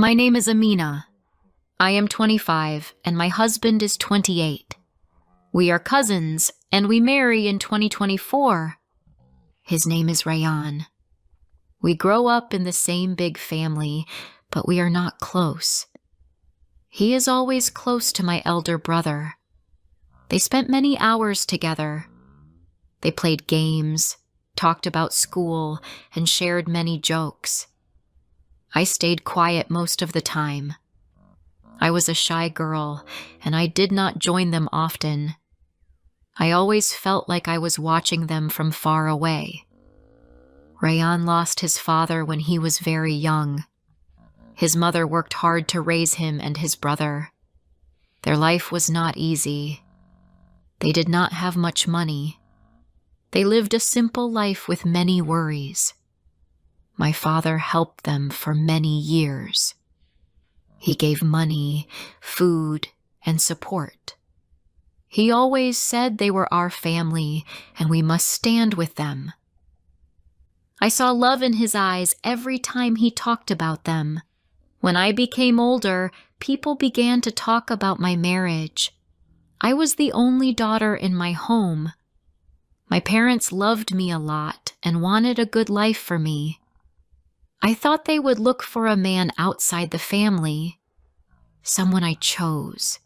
My name is Amina. I am 25 and my husband is 28. We are cousins and we marry in 2024. His name is Rayan. We grow up in the same big family, but we are not close. He is always close to my elder brother. They spent many hours together. They played games, talked about school, and shared many jokes. I stayed quiet most of the time. I was a shy girl, and I did not join them often. I always felt like I was watching them from far away. Rayan lost his father when he was very young. His mother worked hard to raise him and his brother. Their life was not easy. They did not have much money. They lived a simple life with many worries. My father helped them for many years. He gave money, food, and support. He always said they were our family and we must stand with them. I saw love in his eyes every time he talked about them. When I became older, people began to talk about my marriage. I was the only daughter in my home. My parents loved me a lot and wanted a good life for me. I thought they would look for a man outside the family, someone I chose,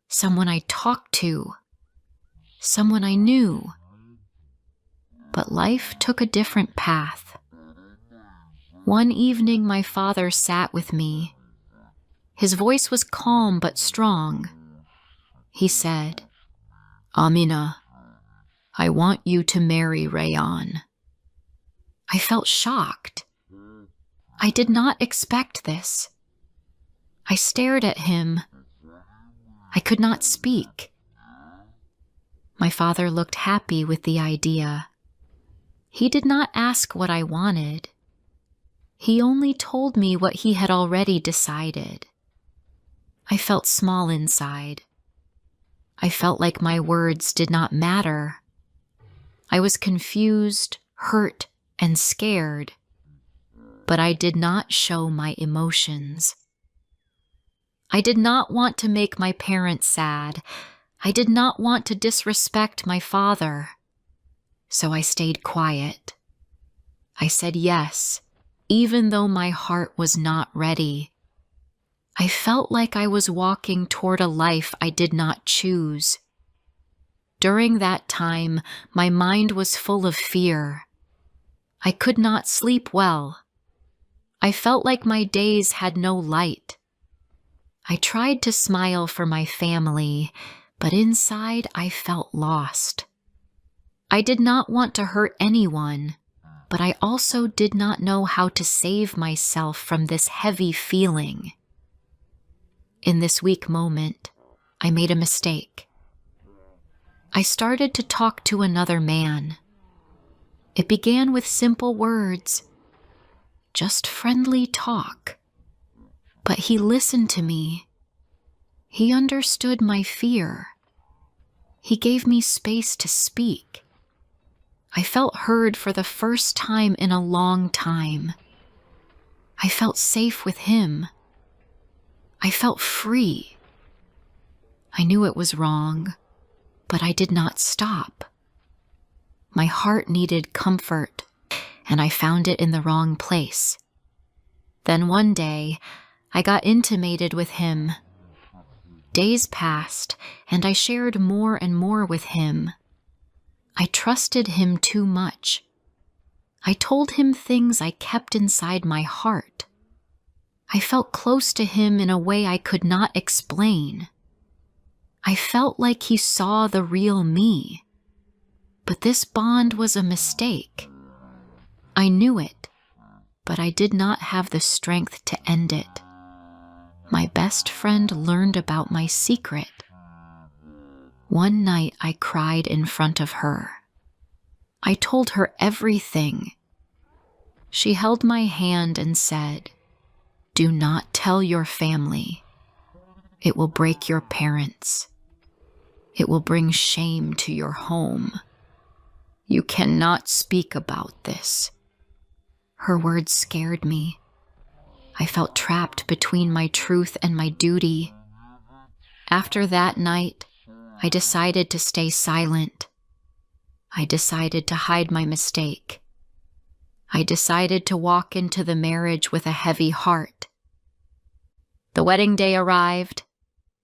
someone I talked to, someone I knew. But life took a different path. One evening, my father sat with me. His voice was calm but strong. He said, "Amina, I want you to marry Rayan." I felt shocked. I did not expect this. I stared at him. I could not speak. My father looked happy with the idea. He did not ask what I wanted. He only told me what he had already decided. I felt small inside. I felt like my words did not matter. I was confused, hurt, and scared, but I did not show my emotions. I did not want to make my parents sad. I did not want to disrespect my father. So I stayed quiet. I said yes, even though my heart was not ready. I felt like I was walking toward a life I did not choose. During that time, my mind was full of fear. I could not sleep well. I felt like my days had no light. I tried to smile for my family, but inside I felt lost. I did not want to hurt anyone, but I also did not know how to save myself from this heavy feeling. In this weak moment, I made a mistake. I started to talk to another man. It began with simple words, just friendly talk. But he listened to me. He understood my fear. He gave me space to speak. I felt heard for the first time in a long time. I felt safe with him. I felt free. I knew it was wrong, but I did not stop. My heart needed comfort, and I found it in the wrong place. Then one day, I got intimated with him. Days passed, and I shared more and more with him. I trusted him too much. I told him things I kept inside my heart. I felt close to him in a way I could not explain. I felt like he saw the real me. But this bond was a mistake. I knew it, but I did not have the strength to end it. My best friend learned about my secret. One night I cried in front of her. I told her everything. She held my hand and said, "Do not tell your family. It will break your parents. It will bring shame to your home. You cannot speak about this." Her words scared me. I felt trapped between my truth and my duty. After that night, I decided to stay silent. I decided to hide my mistake. I decided to walk into the marriage with a heavy heart. The wedding day arrived.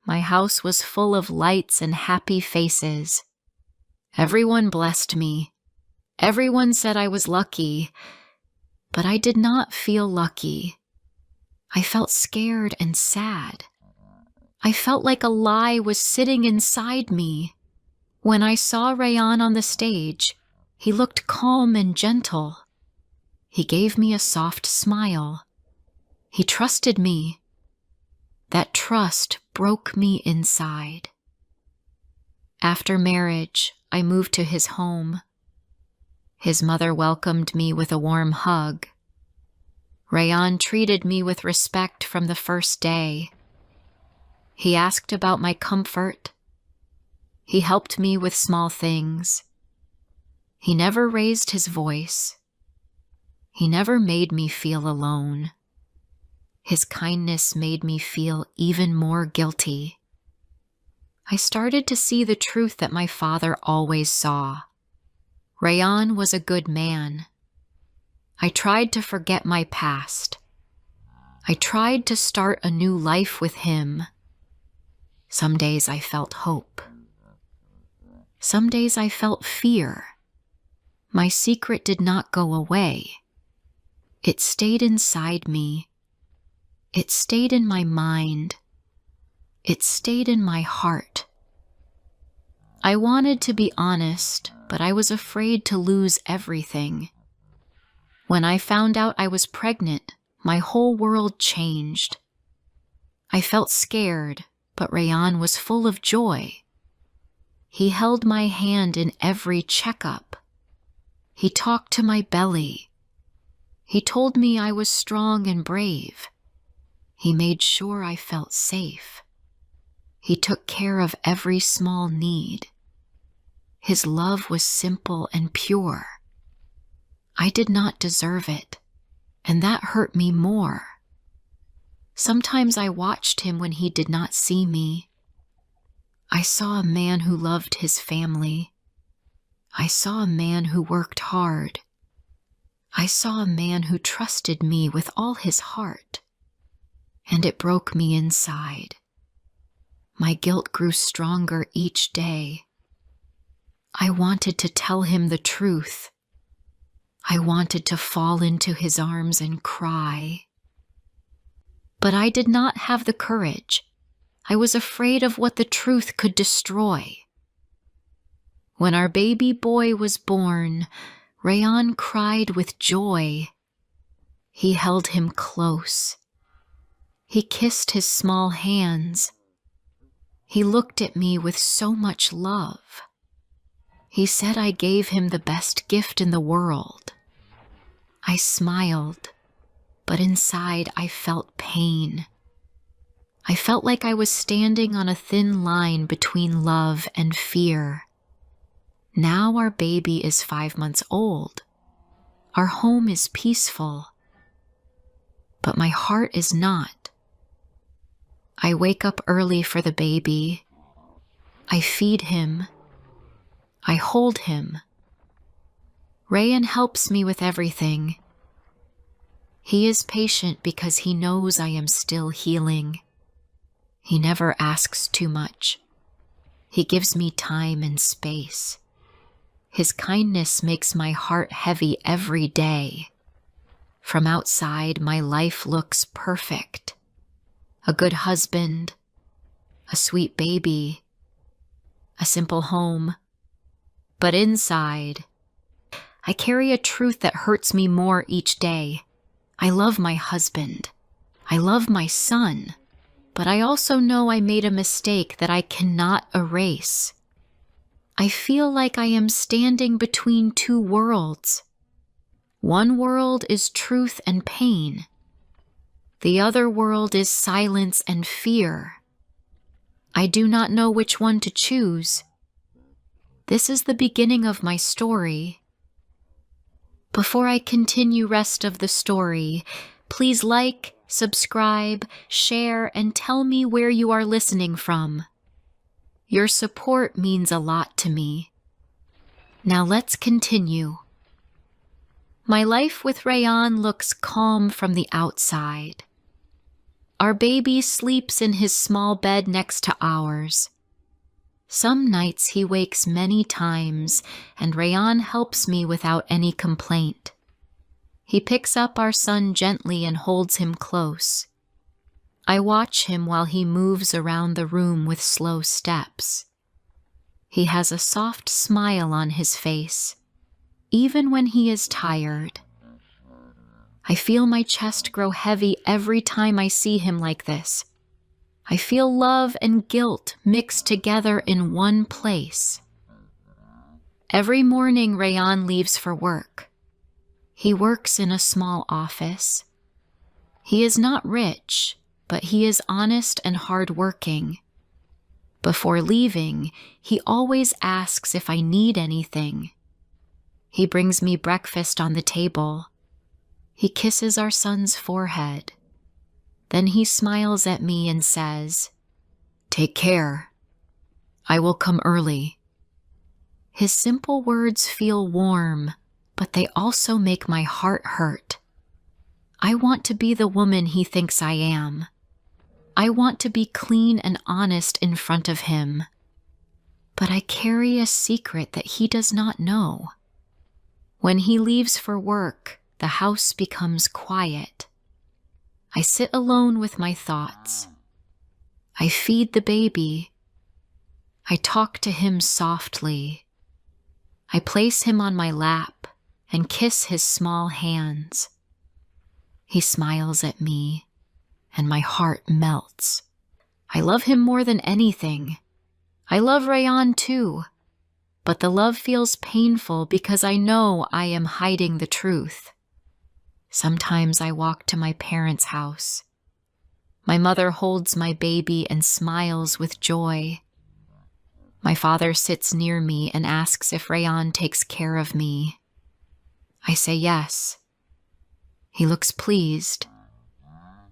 My house was full of lights and happy faces. Everyone blessed me. Everyone said I was lucky, but I did not feel lucky. I felt scared and sad. I felt like a lie was sitting inside me. When I saw Rayan on the stage, he looked calm and gentle. He gave me a soft smile. He trusted me. That trust broke me inside. After marriage, I moved to his home. His mother welcomed me with a warm hug. Rayan treated me with respect from the first day. He asked about my comfort. He helped me with small things. He never raised his voice. He never made me feel alone. His kindness made me feel even more guilty. I started to see the truth that my father always saw. Rayan was a good man. I tried to forget my past. I tried to start a new life with him. Some days I felt hope. Some days I felt fear. My secret did not go away. It stayed inside me. It stayed in my mind. It stayed in my heart. I wanted to be honest, but I was afraid to lose everything. When I found out I was pregnant, my whole world changed. I felt scared, but Rayan was full of joy. He held my hand in every checkup. He talked to my belly. He told me I was strong and brave. He made sure I felt safe. He took care of every small need. His love was simple and pure. I did not deserve it, and that hurt me more. Sometimes I watched him when he did not see me. I saw a man who loved his family. I saw a man who worked hard. I saw a man who trusted me with all his heart. And it broke me inside. My guilt grew stronger each day. I wanted to tell him the truth. I wanted to fall into his arms and cry. But I did not have the courage. I was afraid of what the truth could destroy. When our baby boy was born, Rayan cried with joy. He held him close. He kissed his small hands. He looked at me with so much love. He said I gave him the best gift in the world. I smiled, but inside I felt pain. I felt like I was standing on a thin line between love and fear. Now our baby is 5 months old. Our home is peaceful. But my heart is not. I wake up early for the baby. I feed him. I hold him. Rayan helps me with everything. He is patient because he knows I am still healing. He never asks too much. He gives me time and space. His kindness makes my heart heavy every day. From outside, my life looks perfect. A good husband, a sweet baby, a simple home. But inside, I carry a truth that hurts me more each day. I love my husband. I love my son. But I also know I made a mistake that I cannot erase. I feel like I am standing between two worlds. One world is truth and pain. The other world is silence and fear. I do not know which one to choose. This is the beginning of my story. Before I continue rest of the story, please like, subscribe, share, and tell me where you are listening from. Your support means a lot to me. Now let's continue. My life with Rayan looks calm from the outside. Our baby sleeps in his small bed next to ours. Some nights he wakes many times, and Rayan helps me without any complaint. He picks up our son gently and holds him close. I watch him while he moves around the room with slow steps. He has a soft smile on his face, even when he is tired. I feel my chest grow heavy every time I see him like this. I feel love and guilt mixed together in one place. Every morning, Rayan leaves for work. He works in a small office. He is not rich, but he is honest and hardworking. Before leaving, he always asks if I need anything. He brings me breakfast on the table. He kisses our son's forehead. Then he smiles at me and says, "Take care. I will come early." His simple words feel warm, but they also make my heart hurt. I want to be the woman he thinks I am. I want to be clean and honest in front of him. But I carry a secret that he does not know. When he leaves for work, the house becomes quiet. I sit alone with my thoughts. I feed the baby. I talk to him softly. I place him on my lap and kiss his small hands. He smiles at me, and my heart melts. I love him more than anything. I love Rayan too, but the love feels painful because I know I am hiding the truth. Sometimes I walk to my parents' house. My mother holds my baby and smiles with joy. My father sits near me and asks if Rayan takes care of me. I say yes. He looks pleased.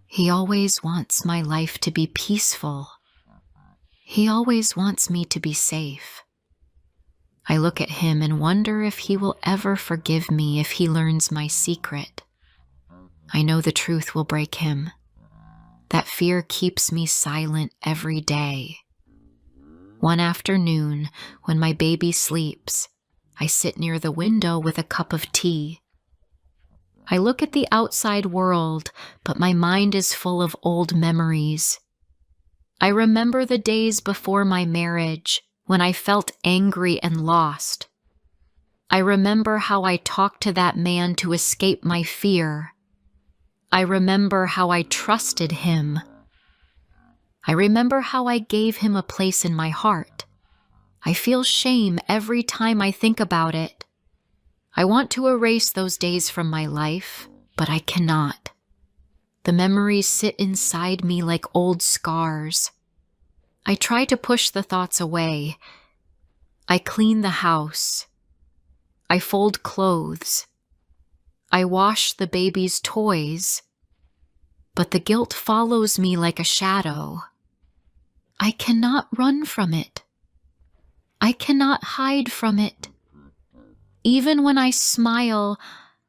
He always wants my life to be peaceful. He always wants me to be safe. I look at him and wonder if he will ever forgive me if he learns my secret. I know the truth will break him. That fear keeps me silent every day. One afternoon, when my baby sleeps, I sit near the window with a cup of tea. I look at the outside world, but my mind is full of old memories. I remember the days before my marriage, when I felt angry and lost. I remember how I talked to that man to escape my fear. I remember how I trusted him. I remember how I gave him a place in my heart. I feel shame every time I think about it. I want to erase those days from my life, but I cannot. The memories sit inside me like old scars. I try to push the thoughts away. I clean the house. I fold clothes. I wash the baby's toys. But the guilt follows me like a shadow. I cannot run from it. I cannot hide from it. Even when I smile,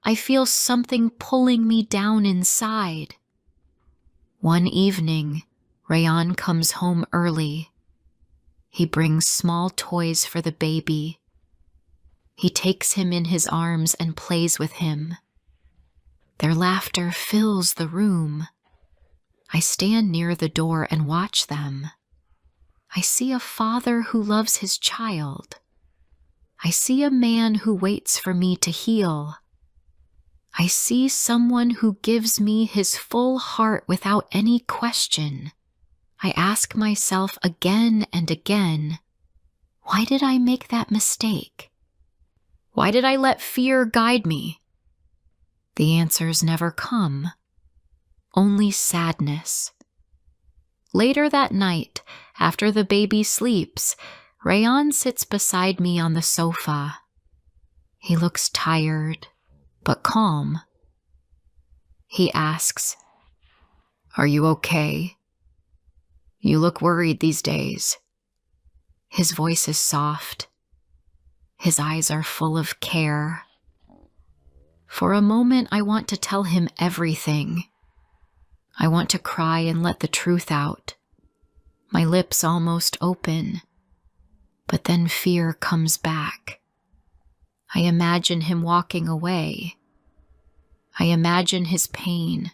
I feel something pulling me down inside. One evening, Rayan comes home early. He brings small toys for the baby. He takes him in his arms and plays with him. Their laughter fills the room. I stand near the door and watch them. I see a father who loves his child. I see a man who waits for me to heal. I see someone who gives me his full heart without any question. I ask myself again and again, why did I make that mistake? Why did I let fear guide me? The answers never come, only sadness. Later that night, after the baby sleeps, Rayan sits beside me on the sofa. He looks tired, but calm. He asks, Are you okay? You look worried these days. His voice is soft. His eyes are full of care. For a moment, I want to tell him everything. I want to cry and let the truth out. My lips almost open. But then fear comes back. I imagine him walking away. I imagine his pain.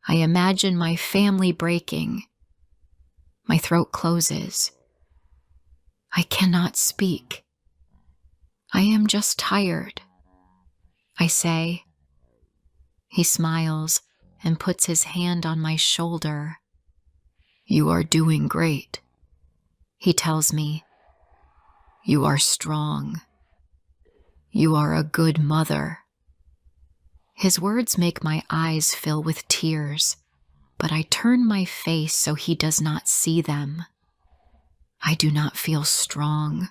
I imagine my family breaking. My throat closes. I cannot speak. I am just tired, I say. He smiles and puts his hand on my shoulder. You are doing great, he tells me. You are strong. You are a good mother. His words make my eyes fill with tears, but I turn my face so he does not see them. I do not feel strong.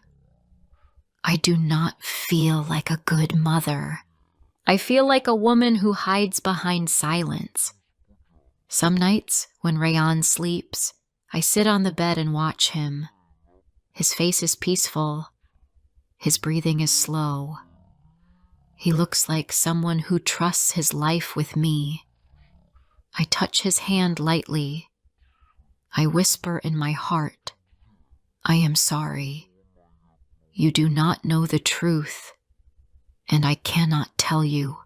I do not feel like a good mother. I feel like a woman who hides behind silence. Some nights, when Rayan sleeps, I sit on the bed and watch him. His face is peaceful. His breathing is slow. He looks like someone who trusts his life with me. I touch his hand lightly. I whisper in my heart, I am sorry. You do not know the truth, and I cannot tell you.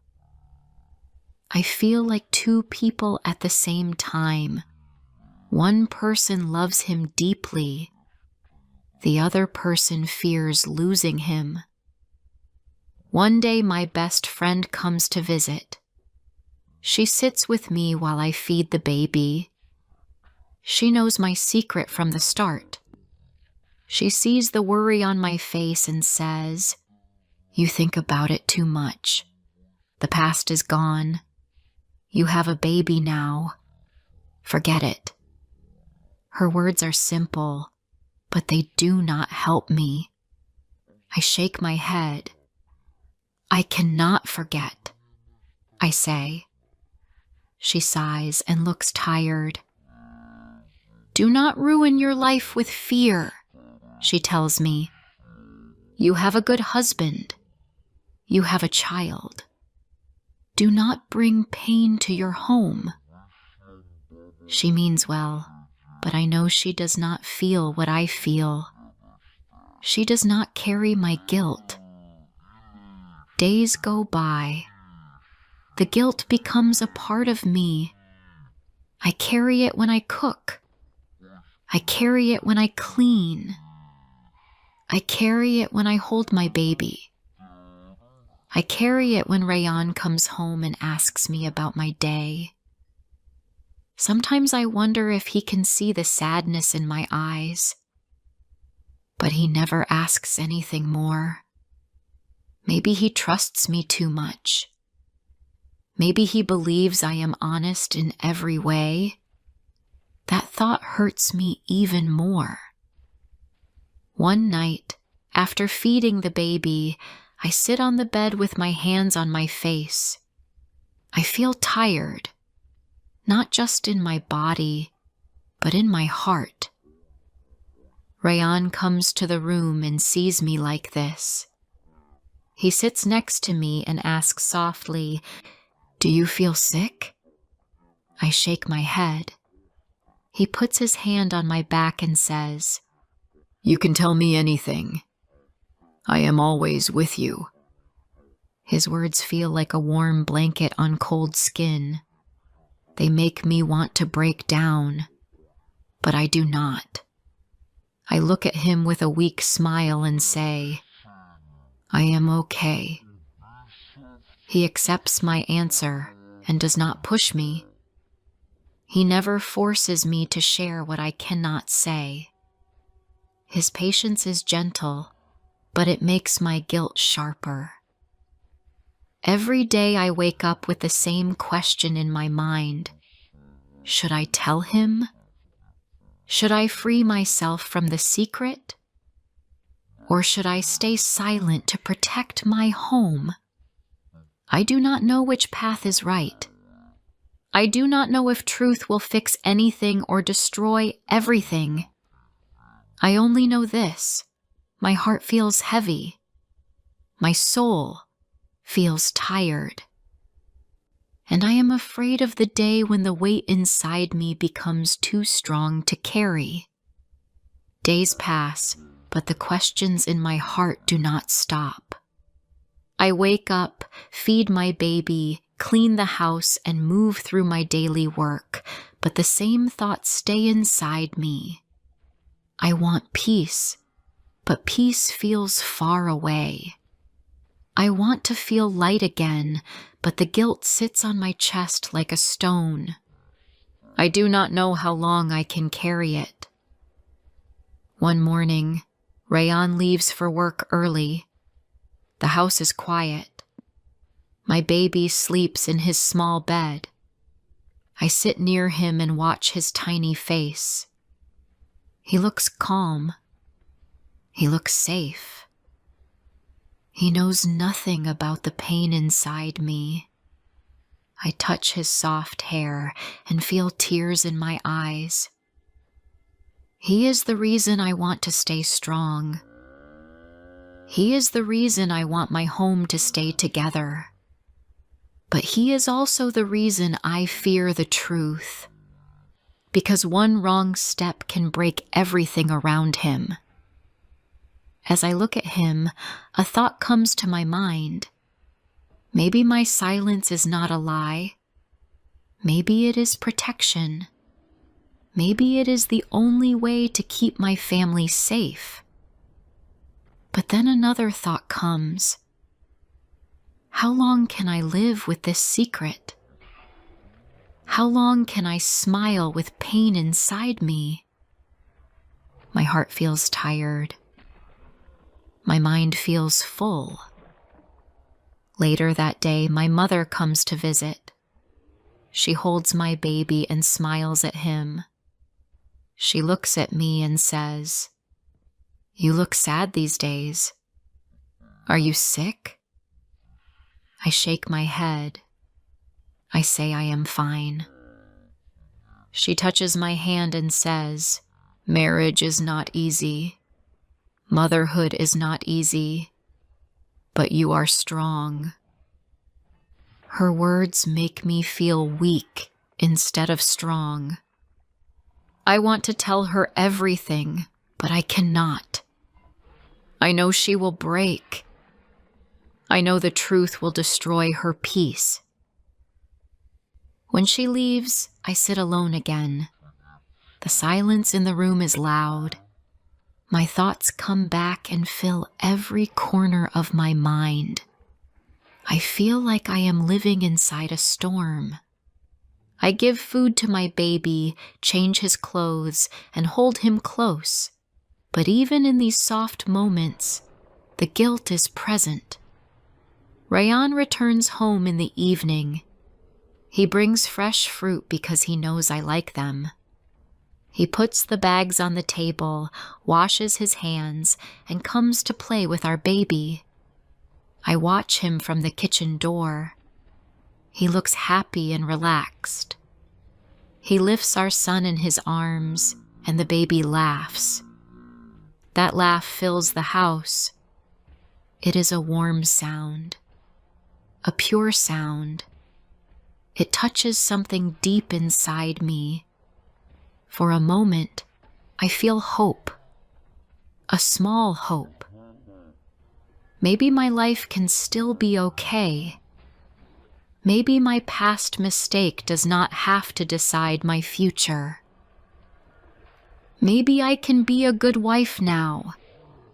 I feel like two people at the same time. One person loves him deeply. The other person fears losing him. One day my best friend comes to visit. She sits with me while I feed the baby. She knows my secret from the start. She sees the worry on my face and says, You think about it too much. The past is gone. You have a baby now. Forget it. Her words are simple, but they do not help me. I shake my head. I cannot forget, I say. She sighs and looks tired. Do not ruin your life with fear, she tells me. You have a good husband. You have a child. Do not bring pain to your home. She means well, but I know she does not feel what I feel. She does not carry my guilt. Days go by. The guilt becomes a part of me. I carry it when I cook. I carry it when I clean. I carry it when I hold my baby. I carry it when Rayan comes home and asks me about my day. Sometimes I wonder if he can see the sadness in my eyes. But he never asks anything more. Maybe he trusts me too much. Maybe he believes I am honest in every way. That thought hurts me even more. One night, after feeding the baby, I sit on the bed with my hands on my face. I feel tired, not just in my body, but in my heart. Rayan comes to the room and sees me like this. He sits next to me and asks softly, Do you feel sick? I shake my head. He puts his hand on my back and says, You can tell me anything. I am always with you. His words feel like a warm blanket on cold skin. They make me want to break down, but I do not. I look at him with a weak smile and say, I am okay. He accepts my answer and does not push me. He never forces me to share what I cannot say. His patience is gentle, but it makes my guilt sharper. Every day I wake up with the same question in my mind. Should I tell him? Should I free myself from the secret? Or should I stay silent to protect my home? I do not know which path is right. I do not know if truth will fix anything or destroy everything. I only know this. My heart feels heavy. My soul feels tired. And I am afraid of the day when the weight inside me becomes too strong to carry. Days pass, but the questions in my heart do not stop. I wake up, feed my baby, clean the house, and move through my daily work, but the same thoughts stay inside me. I want peace, but peace feels far away. I want to feel light again, but the guilt sits on my chest like a stone. I do not know how long I can carry it. One morning, Rayan leaves for work early. The house is quiet. My baby sleeps in his small bed. I sit near him and watch his tiny face. He looks calm. He looks safe. He knows nothing about the pain inside me. I touch his soft hair and feel tears in my eyes. He is the reason I want to stay strong. He is the reason I want my home to stay together. But he is also the reason I fear the truth. Because one wrong step can break everything around him. As I look at him, a thought comes to my mind. Maybe my silence is not a lie. Maybe it is protection. Maybe it is the only way to keep my family safe. But then another thought comes. How long can I live with this secret? How long can I smile with pain inside me? My heart feels tired. My mind feels full. Later that day, my mother comes to visit. She holds my baby and smiles at him. She looks at me and says, "You look sad these days. Are you sick?" I shake my head. I say I am fine. She touches my hand and says, "Marriage is not easy. Motherhood is not easy. But you are strong." Her words make me feel weak instead of strong. I want to tell her everything, but I cannot. I know she will break. I know the truth will destroy her peace. When she leaves, I sit alone again. The silence in the room is loud. My thoughts come back and fill every corner of my mind. I feel like I am living inside a storm. I give food to my baby, change his clothes, and hold him close. But even in these soft moments, the guilt is present. Rayan returns home in the evening. He brings fresh fruit because he knows I like them. He puts the bags on the table, washes his hands, and comes to play with our baby. I watch him from the kitchen door. He looks happy and relaxed. He lifts our son in his arms, and the baby laughs. That laugh fills the house. It is a warm sound, a pure sound. It touches something deep inside me. For a moment, I feel hope, a small hope. Maybe my life can still be okay. Maybe my past mistake does not have to decide my future. Maybe I can be a good wife now.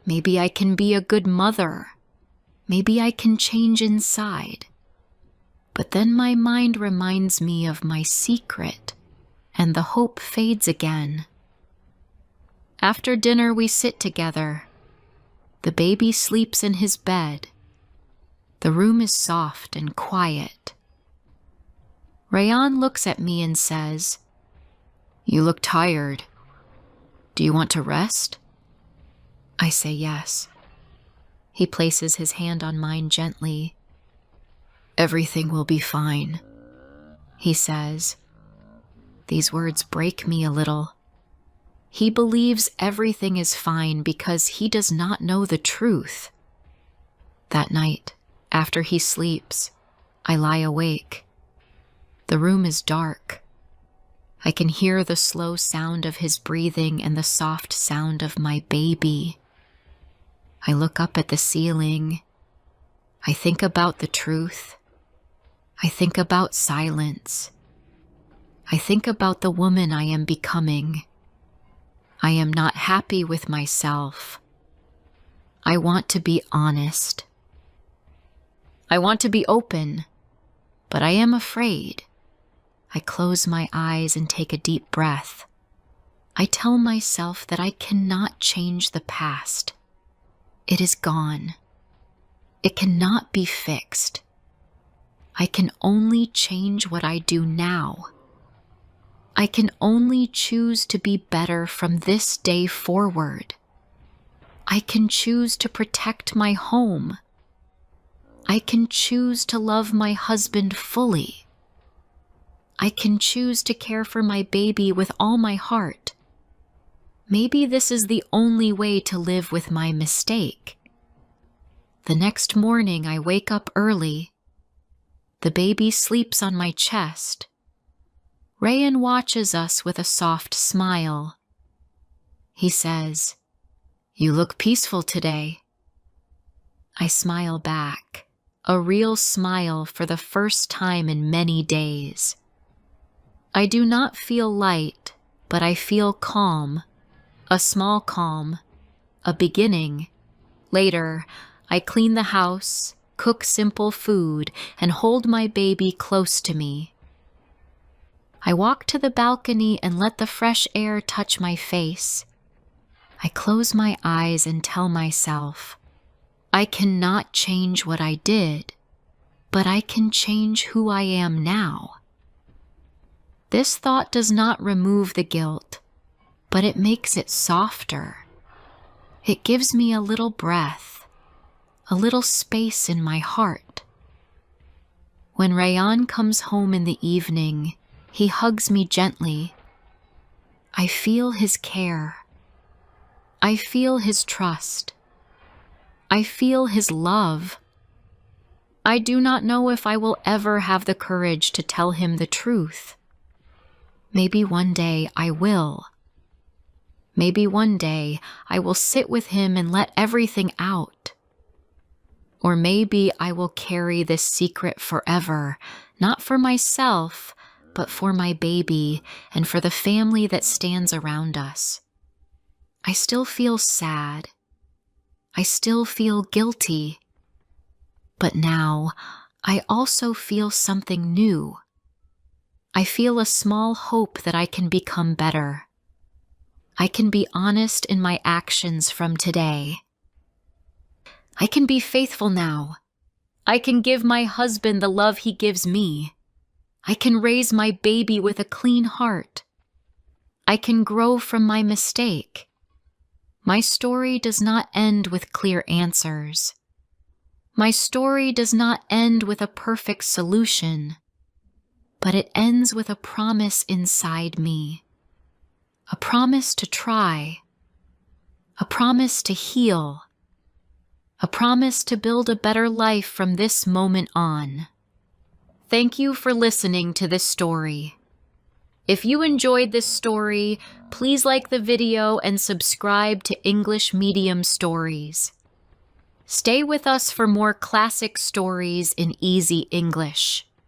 Maybe I can be a good mother. Maybe I can change inside. But then my mind reminds me of my secret, and the hope fades again. After dinner, we sit together. The baby sleeps in his bed. The room is soft and quiet. Rayan looks at me and says, "You look tired. Do you want to rest?" I say yes. He places his hand on mine gently. "Everything will be fine. he says. These words break me a little. He believes everything is fine because he does not know the truth. That night, after he sleeps, I lie awake. The room is dark. I can hear the slow sound of his breathing and the soft sound of my baby. I look up at the ceiling. I think about the truth. I think about silence. I think about the woman I am becoming. I am not happy with myself. I want to be honest. I want to be open, but I am afraid. I close my eyes and take a deep breath. I tell myself that I cannot change the past. It is gone. It cannot be fixed. I can only change what I do now. I can only choose to be better from this day forward. I can choose to protect my home. I can choose to love my husband fully. I can choose to care for my baby with all my heart. Maybe this is the only way to live with my mistake. The next morning, I wake up early. The baby sleeps on my chest. Rayan watches us with a soft smile. He says, "You look peaceful today." I smile back, a real smile for the first time in many days. I do not feel light, but I feel calm, a small calm, a beginning. Later, I clean the house, cook simple food, and hold my baby close to me. I walk to the balcony and let the fresh air touch my face. I close my eyes and tell myself, I cannot change what I did, but I can change who I am now. This thought does not remove the guilt, but it makes it softer. It gives me a little breath, a little space in my heart. When Rayan comes home in the evening, he hugs me gently. I feel his care. I feel his trust. I feel his love. I do not know if I will ever have the courage to tell him the truth. Maybe one day I will. Maybe one day I will sit with him and let everything out. Or maybe I will carry this secret forever, not for myself, but for my baby and for the family that stands around us. I still feel sad. I still feel guilty. But now, I also feel something new. I feel a small hope that I can become better. I can be honest in my actions from today. I can be faithful now. I can give my husband the love he gives me. I can raise my baby with a clean heart. I can grow from my mistake. My story does not end with clear answers. My story does not end with a perfect solution, but it ends with a promise inside me. A promise to try. A promise to heal. A promise to build a better life from this moment on. Thank you for listening to this story. If you enjoyed this story, please like the video and subscribe to English Medium Stories. Stay with us for more classic stories in easy English.